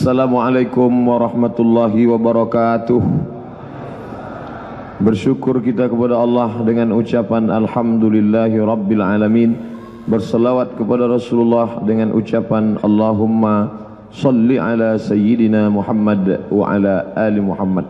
Assalamualaikum warahmatullahi wabarakatuh. Bersyukur kita kepada Allah dengan ucapan Alhamdulillahi Rabbil Alamin. Berselawat kepada Rasulullah dengan ucapan Allahumma salli ala Sayyidina Muhammad wa ala ali Muhammad.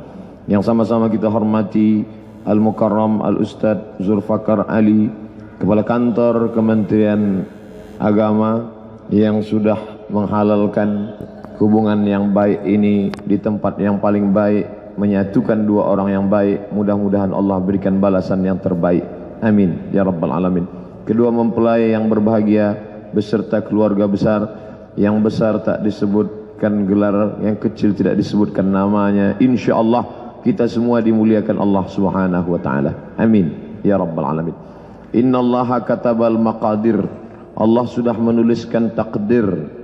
Yang sama-sama kita hormati Al-Mukarram Al-Ustadz Zulfakar Ali, Kepala Kantor Kementerian Agama, yang sudah menghalalkan hubungan yang baik ini di tempat yang paling baik, menyatukan dua orang yang baik. Mudah-mudahan Allah berikan balasan yang terbaik, amin ya rabbal alamin. Kedua mempelai yang berbahagia beserta keluarga besar, yang besar tak disebutkan gelar, yang kecil tidak disebutkan namanya, insyaallah kita semua dimuliakan Allah subhanahu wa ta'ala, amin ya rabbal alamin. Innallaha katabal maqadir, Allah sudah menuliskan takdir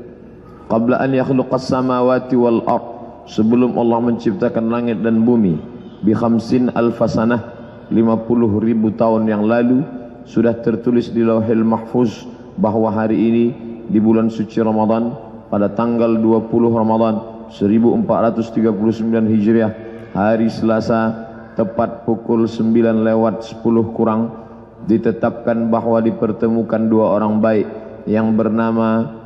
qabla an yakhluqas samawati wal ard, sebelum Allah menciptakan langit dan bumi, bi khamsin alfasanah, 50.000 tahun yang lalu sudah tertulis di Lauhil Mahfuz bahwa hari ini di bulan suci Ramadan pada tanggal 20 Ramadan 1439 Hijriah, hari Selasa, tepat pukul 9:10 kurang, ditetapkan bahwa dipertemukan dua orang baik yang bernama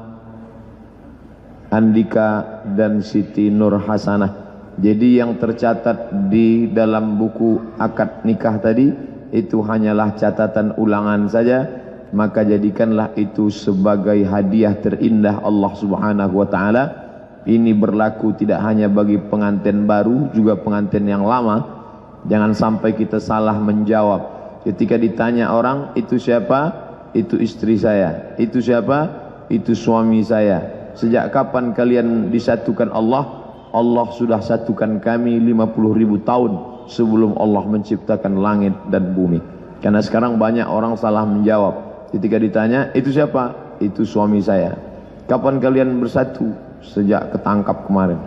Andika dan Siti Nur Hasanah. Jadi yang tercatat di dalam buku akad nikah tadi itu hanyalah catatan ulangan saja, maka jadikanlah itu sebagai hadiah terindah Allah subhanahu wa ta'ala. Ini berlaku tidak hanya bagi pengantin baru, juga pengantin yang lama. Jangan sampai kita salah menjawab. Ketika ditanya orang, itu siapa? Itu istri saya. Itu siapa? Itu suami saya. Sejak kapan kalian disatukan Allah? Allah sudah satukan kami 50.000 tahun sebelum Allah menciptakan langit dan bumi. Karena sekarang banyak orang salah menjawab. Ketika ditanya, itu siapa? Itu suami saya. Kapan kalian bersatu? Sejak ketangkap kemarin.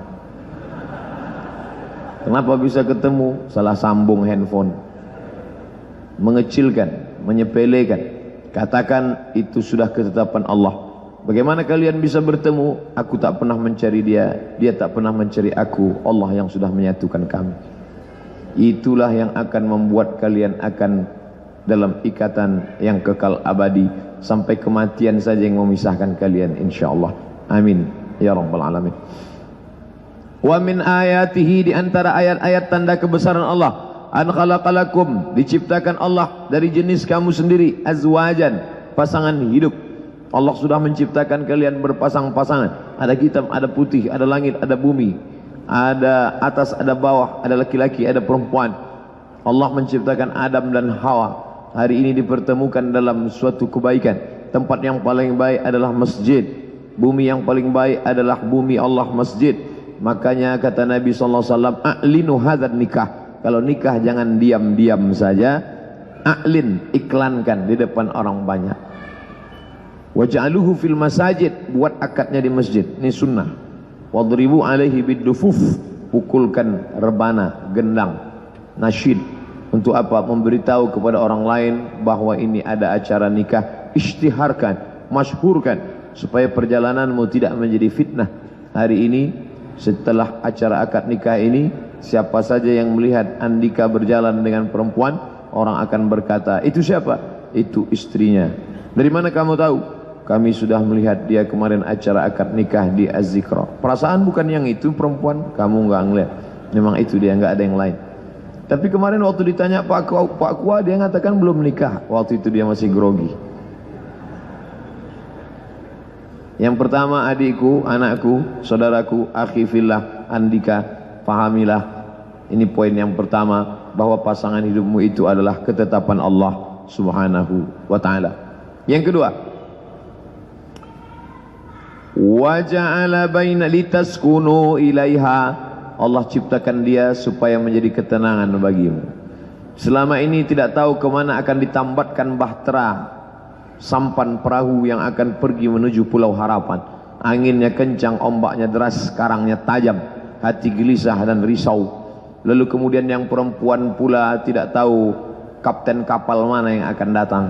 Kenapa bisa ketemu? Salah sambung handphone. Mengecilkan, menyepelekan. Katakan itu sudah ketetapan Allah. Bagaimana kalian bisa bertemu? Aku tak pernah mencari dia, dia tak pernah mencari aku. Allah yang sudah menyatukan kami. Itulah yang akan membuat kalian akan dalam ikatan yang kekal abadi, sampai kematian saja yang memisahkan kalian, insyaallah, amin ya rabbal alamin. Wa min ayatihi, di antara ayat-ayat tanda kebesaran Allah, an khalaqalakum, diciptakan Allah dari jenis kamu sendiri, azwajan, pasangan hidup. Allah sudah menciptakan kalian berpasang-pasangan. Ada hitam, ada putih, ada langit, ada bumi, ada atas, ada bawah, ada laki-laki, ada perempuan. Allah menciptakan Adam dan Hawa. Hari ini dipertemukan dalam suatu kebaikan. Tempat yang paling baik adalah masjid. Bumi yang paling baik adalah bumi Allah, masjid. Makanya kata Nabi SAW, a'linu hadzal nikah. Kalau nikah jangan diam-diam saja. A'lin, iklankan di depan orang banyak. Waj'aluhu fil masajid, buat akadnya di masjid. Ini sunnah. Wadribu alaihi biddufuf, pukulkan rebana, gendang, nasyid. Untuk apa? Memberitahu kepada orang lain bahwa ini ada acara nikah. Isytiharkan, masyhurkan, supaya perjalananmu tidak menjadi fitnah. Hari ini setelah acara akad nikah ini, siapa saja yang melihat Andika berjalan dengan perempuan, orang akan berkata, itu siapa? Itu istrinya. Dari mana kamu tahu? Kami sudah melihat dia kemarin acara akad nikah di Az-Zikra. Perasaan bukan yang itu perempuan, kamu enggak ngeliat. Memang itu dia, enggak ada yang lain. Tapi kemarin waktu ditanya Pak Kua, dia mengatakan belum nikah. Waktu itu dia masih grogi. Yang pertama, adikku, anakku, saudaraku, akhi fillah, Andika, pahamilah. Ini poin yang pertama, bahwa pasangan hidupmu itu adalah ketetapan Allah subhanahu wa ta'ala. Yang kedua, wa ja'ala baina litaskunu ilaiha, Allah ciptakan dia supaya menjadi ketenangan bagimu. Selama ini tidak tahu kemana akan ditambatkan bahtera, sampan perahu yang akan pergi menuju Pulau Harapan. Anginnya kencang, ombaknya deras, karangnya tajam, hati gelisah dan risau. Lalu kemudian yang perempuan pula tidak tahu kapten kapal mana yang akan datang.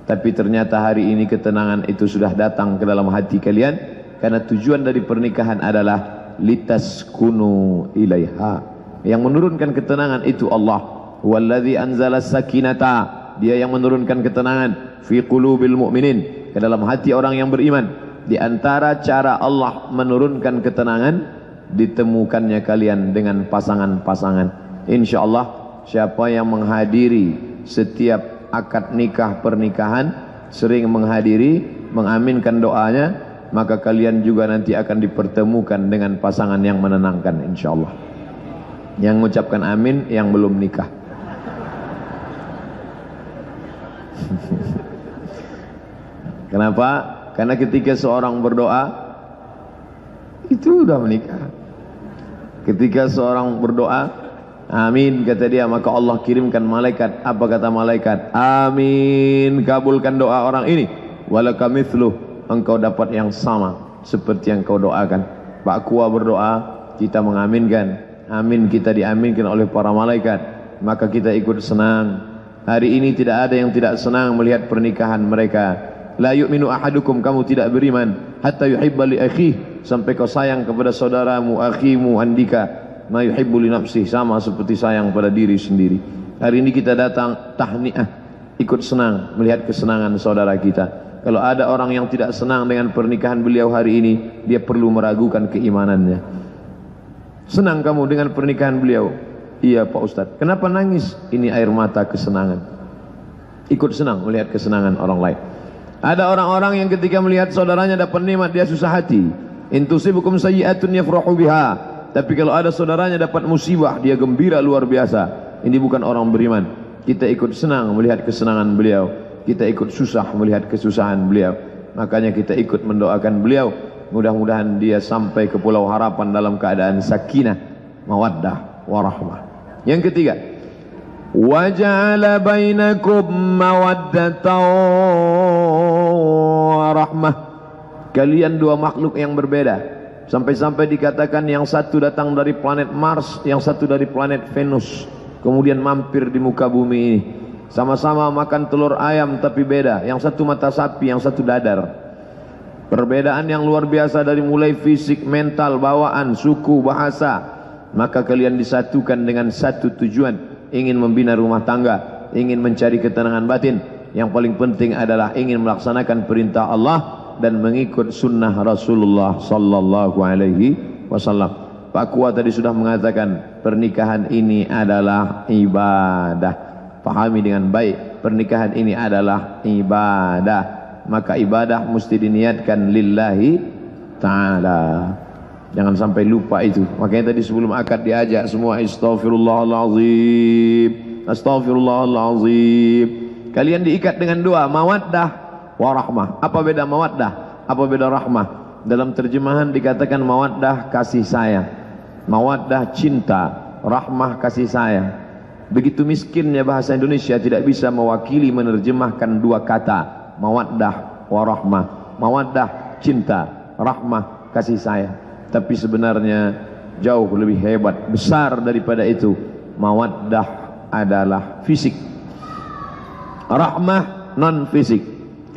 Tapi ternyata hari ini ketenangan itu sudah datang ke dalam hati kalian, karena tujuan dari pernikahan adalah litaskunu ilaiha. Yang menurunkan ketenangan itu Allah. Huwallazi anzala sakinata, dia yang menurunkan ketenangan fi qulubil mu'minin, ke dalam hati orang yang beriman. Di antara cara Allah menurunkan ketenangan, ditemukannya kalian dengan pasangan-pasangan. Insyaallah siapa yang menghadiri setiap akad nikah pernikahan, sering menghadiri, mengaminkan doanya, maka kalian juga nanti akan dipertemukan dengan pasangan yang menenangkan insyaallah. Yang mengucapkan amin yang belum nikah. Kenapa? Karena ketika seorang berdoa itu sudah menikah. Ketika seorang berdoa amin kata dia, maka Allah kirimkan malaikat. Apa kata malaikat? Amin, kabulkan doa orang ini. Walaka mithluh, engkau dapat yang sama seperti yang kau doakan. Pak Kua berdoa, kita mengaminkan. Amin kita diaminkan oleh para malaikat, maka kita ikut senang. Hari ini tidak ada yang tidak senang melihat pernikahan mereka. La yu'minu ahadukum, kamu tidak beriman hatta yuhibba li akhihi, sampai kau sayang kepada saudaramu, akhimu, andika ma yuhibbu li nafsihi, sama seperti sayang pada diri sendiri. Hari ini kita datang tahniah, ikut senang melihat kesenangan saudara kita. Kalau ada orang yang tidak senang dengan pernikahan beliau hari ini, dia perlu meragukan keimanannya. Senang kamu dengan pernikahan beliau? Iya Pak Ustadz. Kenapa nangis? Ini air mata kesenangan. Ikut senang melihat kesenangan orang lain. Ada orang-orang yang ketika melihat saudaranya dapat nikmat, dia susah hati. In tusibukum sayyi'atun yafrahu biha. Tapi kalau ada saudaranya dapat musibah, dia gembira luar biasa. Ini bukan orang beriman. Kita ikut senang melihat kesenangan beliau, kita ikut susah melihat kesusahan beliau. Makanya kita ikut mendoakan beliau, mudah-mudahan dia sampai ke pulau harapan dalam keadaan sakinah, mawaddah, warahmah. Yang ketiga, wa ja'ala bainakum mawaddatan warahmah. Kalian dua makhluk yang berbeda, sampai-sampai dikatakan yang satu datang dari planet Mars, yang satu dari planet Venus, kemudian mampir di muka bumi ini. Sama-sama makan telur ayam tapi beda, yang satu mata sapi, yang satu dadar. Perbedaan yang luar biasa dari mulai fisik, mental, bawaan, suku, bahasa. Maka kalian disatukan dengan satu tujuan, ingin membina rumah tangga, ingin mencari ketenangan batin. Yang paling penting adalah ingin melaksanakan perintah Allah dan mengikut sunnah Rasulullah sallallahu alaihi wasallam. Pak Kua tadi sudah mengatakan pernikahan ini adalah ibadah. Pahami dengan baik, pernikahan ini adalah ibadah. Maka ibadah mesti diniatkan lillahi ta'ala. Jangan sampai lupa itu. Makanya tadi sebelum akad diajak semua astaghfirullahalazim, astaghfirullahalazim. Kalian diikat dengan doa mawaddah warahmah. Apa beda mawaddah? Apa beda rahmah? Dalam terjemahan dikatakan mawaddah kasih sayang, mawaddah cinta, rahmah kasih sayang. Begitu miskinnya bahasa Indonesia tidak bisa mewakili menerjemahkan dua kata, mawaddah warahmah. Mawaddah cinta, rahmah kasih sayang. Tapi sebenarnya jauh lebih hebat, besar daripada itu. Mawaddah adalah fisik, rahmah non fisik.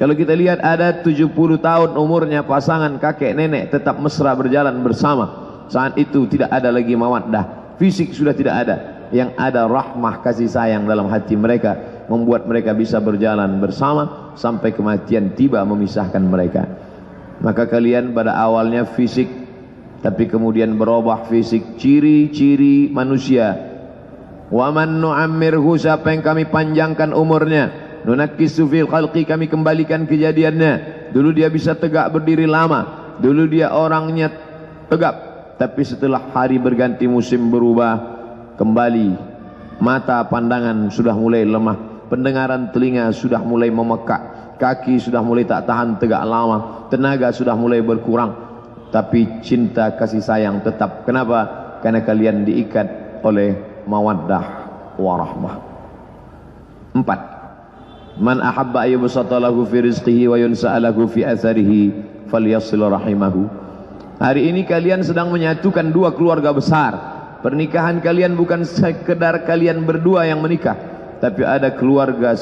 Kalau kita lihat ada 70 tahun umurnya pasangan kakek nenek tetap mesra berjalan bersama. Saat itu tidak ada lagi mawaddah, fisik sudah tidak ada. Yang ada rahmah kasih sayang dalam hati mereka, membuat mereka bisa berjalan bersama sampai kematian tiba memisahkan mereka. Maka kalian pada awalnya fisik, tapi kemudian berubah fisik, ciri-ciri manusia. Wa man nu'ammirhu, siapa yang kami panjangkan umurnya, nunakkisu fil khalqi, kami kembalikan kejadiannya. Dulu dia bisa tegak berdiri lama, dulu dia orangnya tegap, tapi setelah hari berganti musim berubah, kembali mata pandangan sudah mulai lemah, pendengaran telinga sudah mulai memekak, kaki sudah mulai tak tahan tegak lama, tenaga sudah mulai berkurang, tapi cinta kasih sayang tetap. Kenapa? Karena kalian diikat oleh mawaddah warahmah. 4. Man ahabba ayyubsata lahu fi rizqihi wa yunsa'alahu fi atharihi falyasil rahimahu. Hari ini kalian sedang menyatukan dua keluarga besar. Pernikahan kalian bukan sekedar kalian berdua yang menikah, tapi ada keluarga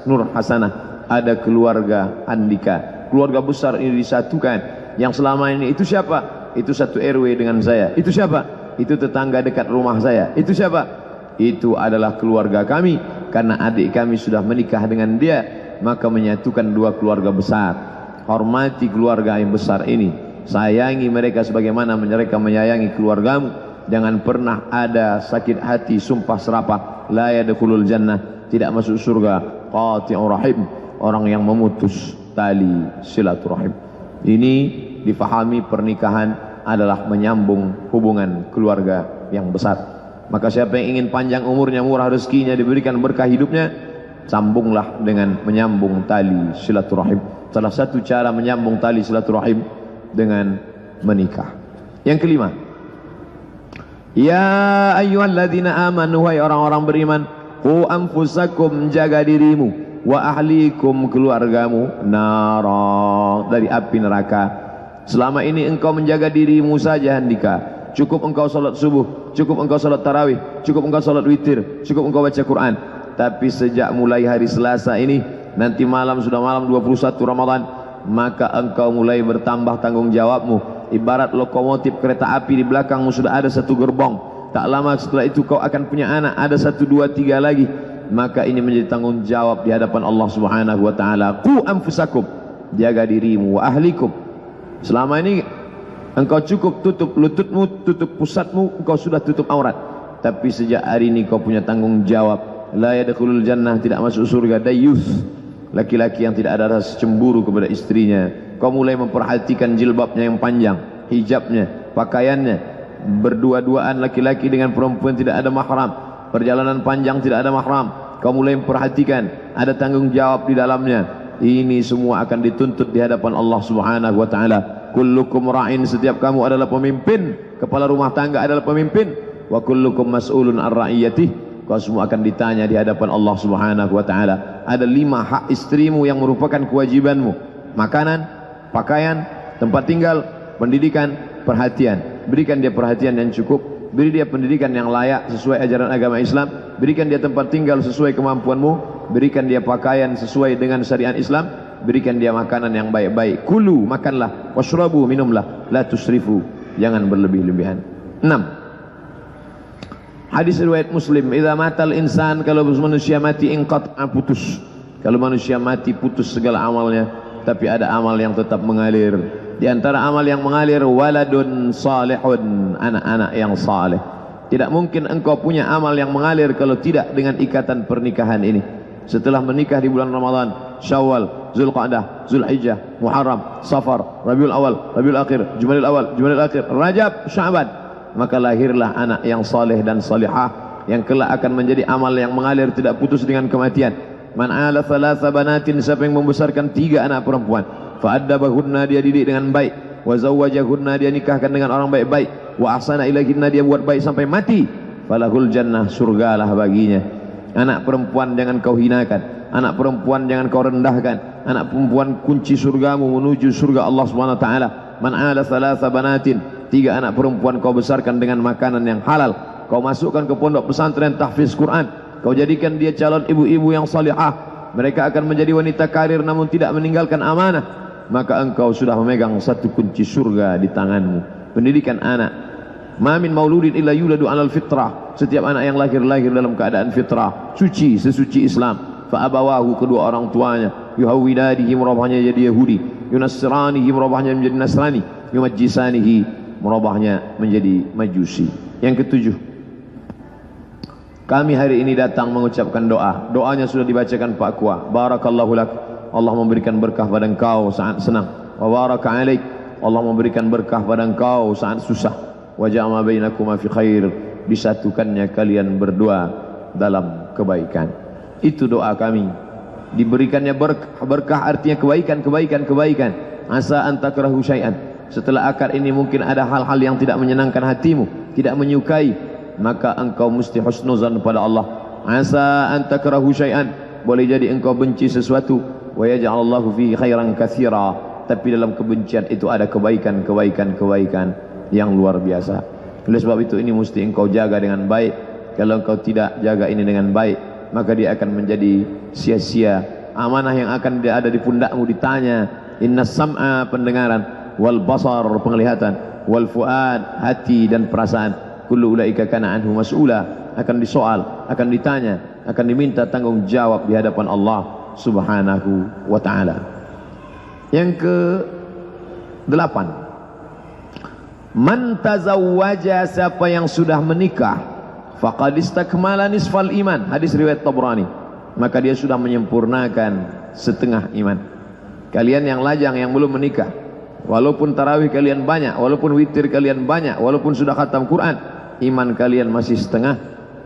Nur Hasanah, ada keluarga Andika. Keluarga besar ini disatukan. Yang selama ini itu siapa? Itu satu RW dengan saya. Itu siapa? Itu tetangga dekat rumah saya. Itu siapa? Itu adalah keluarga kami. Karena adik kami sudah menikah dengan dia, maka menyatukan dua keluarga besar. Hormati keluarga yang besar ini, sayangi mereka sebagaimana mereka menyayangi keluargamu. Jangan pernah ada sakit hati, sumpah serapah. La yadkhulul jannah, tidak masuk surga qati'ur rahim, orang yang memutus tali silaturahim. Ini difahami pernikahan adalah menyambung hubungan keluarga yang besar. Maka siapa yang ingin panjang umurnya, murah rezekinya, diberikan berkah hidupnya, sambunglah dengan menyambung tali silaturahim. Salah satu cara menyambung tali silaturahim dengan menikah. Yang kelima, ya ayyuhalladzina amanu, wahai orang-orang beriman, qu anfusakum, jaga dirimu, wa ahlikum, keluargamu, nara, dari api neraka. Selama ini engkau menjaga dirimu saja, Handika. Cukup engkau salat subuh, cukup engkau salat tarawih, cukup engkau salat witir, cukup engkau baca Quran. Tapi sejak mulai hari Selasa ini, nanti malam sudah malam 21 Ramadan, maka engkau mulai bertambah tanggung jawabmu. Ibarat lokomotif kereta api, di belakangmu sudah ada satu gerbong. Tak lama setelah itu kau akan punya anak, ada 1, 2, 3 lagi. Maka ini menjadi tanggung jawab di hadapan Allah Subhanahu wa taala. Qu anfusakum, jaga dirimu, wa ahlikum. Selama ini engkau cukup tutup lututmu, tutup pusatmu, engkau sudah tutup aurat. Tapi sejak hari ini kau punya tanggung jawab. La yadkhulul jannah, tidak masuk surga dayyus, laki-laki yang tidak ada rasa cemburu kepada istrinya. Kau mulai memperhatikan jilbabnya yang panjang, hijabnya, pakaiannya, berdua-duaan laki-laki dengan perempuan tidak ada mahram, perjalanan panjang tidak ada mahram. Kau mulai memperhatikan, ada tanggung jawab di dalamnya. Ini semua akan dituntut di hadapan Allah Subhanahu wa taala. Kullukum ra'in, setiap kamu adalah pemimpin, kepala rumah tangga adalah pemimpin. Wa kullukum mas'ulun ar ra'iyatih, kau semua akan ditanya di hadapan Allah Subhanahu wa taala. Ada 5 hak istrimu yang merupakan kewajibanmu: makanan, pakaian, tempat tinggal, pendidikan, perhatian. Berikan dia perhatian yang cukup, beri dia pendidikan yang layak sesuai ajaran agama Islam, berikan dia tempat tinggal sesuai kemampuanmu, berikan dia pakaian sesuai dengan syariat Islam, berikan dia makanan yang baik-baik. Kulu, makanlah, washrabu, minumlah, la tusrifu, jangan berlebih-lebihan. 6. Hadis riwayat Muslim, idza matal insan, kalau manusia mati, inqata'a, putus. Kalau manusia mati, putus segala amalnya, tapi ada amal yang tetap mengalir. Di antara amal yang mengalir, waladun salihun, anak-anak yang saleh. Tidak mungkin engkau punya amal yang mengalir kalau tidak dengan ikatan pernikahan ini. Setelah menikah di bulan Ramadan, Syawal, Zulqa'dah, Zulhijjah, Muharram, Safar, Rabiul Awal, Rabiul Akhir, Jumadil Awal, Jumadil Akhir, Rajab, Sya'ban, maka lahirlah anak yang saleh dan salihah yang kelak akan menjadi amal yang mengalir tidak putus dengan kematian. Man 'ala thalatha banatin, siapa yang membesarkan 3 anak perempuan, fa'addabahunna, dia didik dengan baik, wa zawwajahunna, dia nikahkan dengan orang baik-baik, wa ahsana ilaihinna, dia buat baik sampai mati, falahul jannah, surgalah baginya. Anak perempuan jangan kau hinakan, anak perempuan jangan kau rendahkan. Anak perempuan kunci surgamu menuju surga Allah Subhanahu wa taala. Man 'ala thalatha banatin, 3 anak perempuan kau besarkan dengan makanan yang halal. Kau masukkan ke pondok pesantren tahfiz Quran, kau jadikan dia calon ibu-ibu yang salihah. Mereka akan menjadi wanita karir namun tidak meninggalkan amanah. Maka engkau sudah memegang satu kunci surga di tanganmu. Pendidikan anak. Ma min mauludin illa yuladu 'alal fitrah. Setiap anak yang lahir dalam keadaan fitrah, suci, sesuci Islam. Fa abawahu, kedua orang tuanya, yuhawwidanihi, merubahnya jadi Yahudi, yunassiranihi, merubahnya menjadi Nasrani, yumajjisanihi, merubahnya menjadi Majusi. Yang ketujuh, kami hari ini datang mengucapkan doa. Doanya sudah dibacakan Pak Kua. Barakallahu lak, Allah memberikan berkah pada engkau saat senang. Wa baraka alaik, Allah memberikan berkah pada engkau saat susah. Wa ja'ama bainakuma fi khair, disatukannya kalian berdua dalam kebaikan. Itu doa kami. Diberikannya berkah artinya kebaikan. Asa an takrahu syai'an, setelah akad ini mungkin ada hal-hal yang tidak menyenangkan hatimu, tidak menyukai, maka engkau mesti husnuzan pada Allah. Asa an takrahu syai'an, boleh jadi engkau benci sesuatu, wa yaj'alallahu fihi khairan katsira, tapi dalam kebencian itu ada kebaikan yang luar biasa. Oleh sebab itu ini mesti engkau jaga dengan baik. Kalau engkau tidak jaga ini dengan baik, maka dia akan menjadi sia-sia. Amanah yang akan ada di pundakmu ditanya. Inna sam'a, pendengaran, wal basar, penglihatan, wal fuad, hati dan perasaan, kullu ulaika kana anhu mas'ula, akan disoal, akan ditanya, akan diminta tanggung jawab di hadapan Allah Subhanahu wa taala. Yang ke-8, man tazawwaja, siapa yang sudah menikah, faqad istakmala nisfal iman, hadis riwayat Tabrani, maka dia sudah menyempurnakan setengah iman. Kalian yang lajang yang belum menikah, walaupun tarawih kalian banyak, walaupun witir kalian banyak, walaupun sudah khatam Quran, iman kalian masih setengah.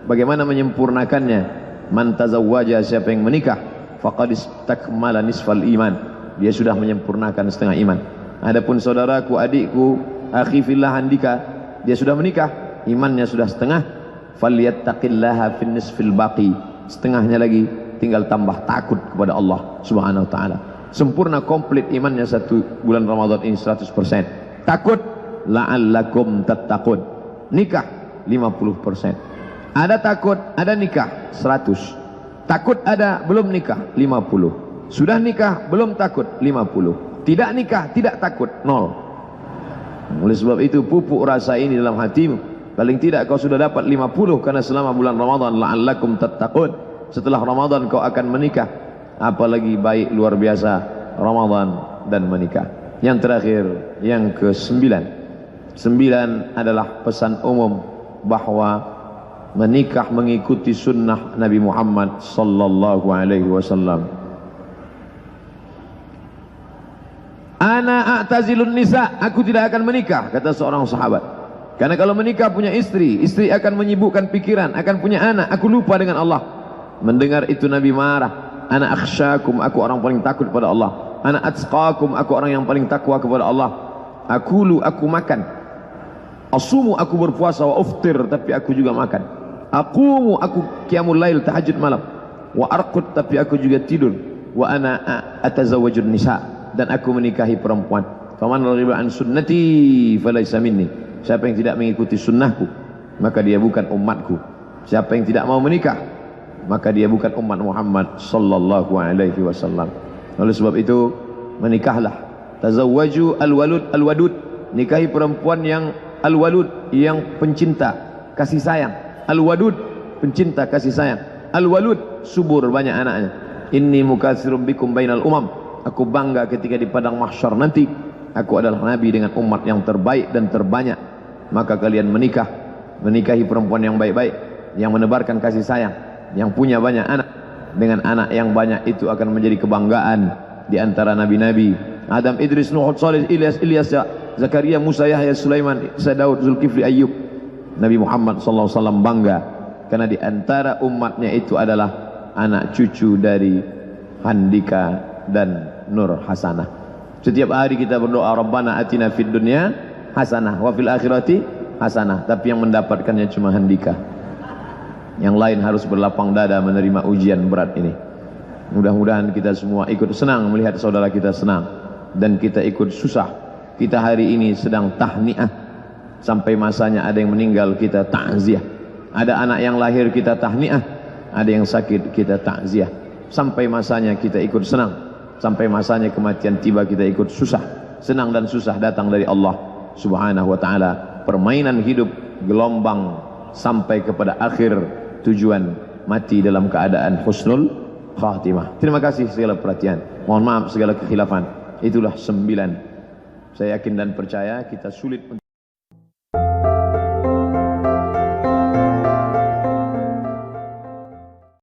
Bagaimana menyempurnakannya? Man tazawwaja, siapa yang menikah, faqad istakmala nisfal iman, dia sudah menyempurnakan setengah iman. Adapun saudaraku, adikku, akhi fillah Andika, dia sudah menikah, imannya sudah setengah, falyattaqillaha fin nisfil baqi, setengahnya lagi tinggal tambah takut kepada Allah Subhanahu wa taala. Sempurna komplit imannya 1 bulan Ramadan ini 100%. Takut, la'allakum tattaqun. Nikah 50%. Ada takut, ada nikah 100. Takut ada, belum nikah 50. Sudah nikah, belum takut 50. Tidak nikah, tidak takut 0. Oleh sebab itu pupuk rasa ini dalam hatimu. Paling tidak kau sudah dapat 50, karena selama bulan Ramadan la'allakum tattaqun. Setelah Ramadan kau akan menikah, apalagi baik luar biasa Ramadan dan menikah. Yang terakhir, yang ke-9. 9 adalah pesan umum bahwa menikah mengikuti sunnah Nabi Muhammad sallallahu alaihi wasallam. Ana a'tazilun nisa, aku tidak akan menikah, kata seorang sahabat. Karena kalau menikah punya istri, istri akan menyibukkan pikiran, akan punya anak, aku lupa dengan Allah. Mendengar itu Nabi marah. Ana akhsyakum, aku orang paling takut kepada Allah. Ana atqakum, aku orang yang paling takwa kepada Allah. Akulu, aku makan. Asumu, aku berpuasa. Wa uftir, tapi aku juga makan. Aqumu, aku qiyamul lail, tahajud malam. Wa arqud, tapi aku juga tidur. Wa ana atazawwajun nisa, dan aku menikahi perempuan. Faman raghiba an sunnati falaysa minni, siapa yang tidak mengikuti sunnahku, maka dia bukan umatku. Siapa yang tidak mau menikah, maka dia bukan umat Muhammad sallallahu alaihi wasallam. Oleh sebab itu, menikahlah. Tazawwaju alwalud alwadud, nikahi perempuan yang alwalud, yang pencinta, kasih sayang. Alwadud, pencinta, kasih sayang. Alwalud, subur, banyak anaknya. Inni mukatsirum bikum bainal umam, aku bangga ketika di padang mahsyar nanti aku adalah nabi dengan umat yang terbaik dan terbanyak. Maka kalian menikah, menikahi perempuan yang baik-baik, yang menebarkan kasih sayang, yang punya banyak anak. Dengan anak yang banyak itu akan menjadi kebanggaan di antara nabi-nabi. Adam, Idris, Nuh, Salih, Ilyas, Zakaria, Musa, Yahya, Sulaiman, Isa, Daud, Zulkifli, Ayyub. Nabi Muhammad sallallahu alaihi wasallam bangga karena di antara umatnya itu adalah anak cucu dari Handika dan Nur Hasanah. Setiap hari kita berdoa, Rabbana atina fid dunya hasanah wa fil akhirati hasanah, tapi yang mendapatkannya cuma Handika. Yang lain harus berlapang dada menerima ujian berat ini. Mudah-mudahan kita semua ikut senang melihat saudara kita senang, dan kita ikut susah. Kita hari ini sedang tahniah, sampai masanya ada yang meninggal kita takziah. Ada anak yang lahir kita tahniah, ada yang sakit kita takziah. Sampai masanya kita ikut senang, sampai masanya kematian tiba kita ikut susah. Senang dan susah datang dari Allah Subhanahu wa taala. Permainan hidup gelombang sampai kepada akhir tujuan, mati dalam keadaan husnul khatimah. Terima kasih segala perhatian, mohon maaf segala kekhilafan. Itulah 9. Saya yakin dan percaya kita sulit untuk